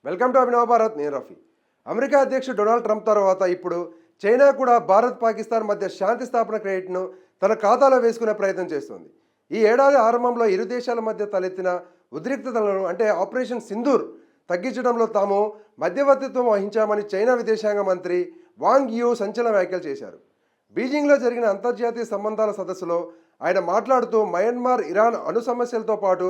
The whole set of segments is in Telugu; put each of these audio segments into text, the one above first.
వెల్కమ్ టు అభినవ భారత్. నేను రఫీ. అమెరికా అధ్యక్షుడు డొనాల్డ్ ట్రంప్ తర్వాత ఇప్పుడు చైనా కూడా భారత్ పాకిస్తాన్ మధ్య శాంతి స్థాపన క్రెడిట్ను తన ఖాతాలో వేసుకునే ప్రయత్నం చేస్తుంది. ఈ ఏడాది ఆరంభంలో ఇరు దేశాల మధ్య తలెత్తిన ఉద్రిక్తతలను అంటే ఆపరేషన్ సింధూర్ తగ్గించడంలో తాము మధ్యవర్తిత్వం వహించామని చైనా విదేశాంగ మంత్రి వాంగ్ యూ సంచలన వ్యాఖ్యలు చేశారు. బీజింగ్లో జరిగిన అంతర్జాతీయ సంబంధాల సదస్సులో ఆయన మాట్లాడుతూ మయన్మార్, ఇరాన్ అణు సమస్యలతో పాటు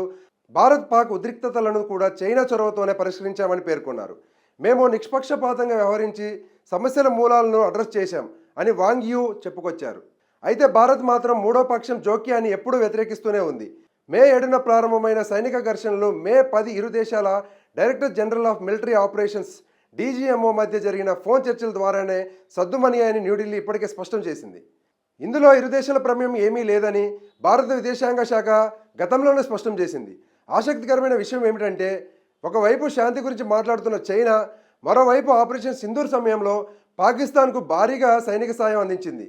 భారత్ పాక్ ఉద్రిక్తతలను కూడా చైనా చొరవతోనే పరిష్కరించామని పేర్కొన్నారు. మేము నిష్పక్షపాతంగా వ్యవహరించి సమస్యల మూలాలను అడ్రస్ చేశాం అని వాంగ్ యూ చెప్పుకొచ్చారు. అయితే భారత్ మాత్రం మూడో పక్షం జోక్యాన్ని ఎప్పుడూ వ్యతిరేకిస్తూనే ఉంది. మే 7న ప్రారంభమైన సైనిక ఘర్షణలు మే 10 ఇరు దేశాల director general of military operations DGMO మధ్య జరిగిన ఫోన్ చర్చల ద్వారానే సద్దుమణియాయని న్యూఢిల్లీ ఇప్పటికే స్పష్టం చేసింది. ఇందులో ఇరు దేశాల ప్రమేయం ఏమీ లేదని భారత విదేశాంగ శాఖ గతంలోనే స్పష్టం చేసింది. ఆసక్తికరమైన విషయం ఏమిటంటే, ఒకవైపు శాంతి గురించి మాట్లాడుతున్న చైనా మరోవైపు ఆపరేషన్ సింధూర్ సమయంలో పాకిస్తాన్కు భారీగా సైనిక సాయం అందించింది.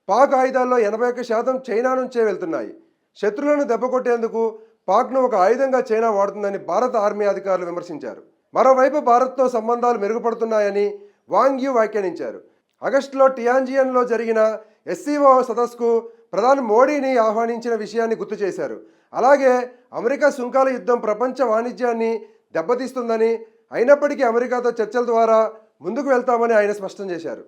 పాక్ ఆయుధాల్లో 81% చైనా నుంచే వెళ్తున్నాయి. శత్రువులను దెబ్బకొట్టేందుకు పాక్ను ఒక ఆయుధంగా చైనా వాడుతుందని భారత ఆర్మీ అధికారులు విమర్శించారు. మరోవైపు భారత్తో సంబంధాలు మెరుగుపడుతున్నాయని వాంగ్ యూ వ్యాఖ్యానించారు. ఆగస్టులో టియాన్జియన్లో జరిగిన ఎస్సీఓ సదస్సుకు ప్రధాని మోడీని ఆహ్వానించిన విషయాన్ని గుర్తు చేశారు. అలాగే అమెరికా సుంకాల యుద్ధం ప్రపంచ వాణిజ్యాన్ని దెబ్బతీస్తుందని, అయినప్పటికీ అమెరికాతో చర్చల ద్వారా ముందుకు వెళ్తామని ఆయన స్పష్టం చేశారు.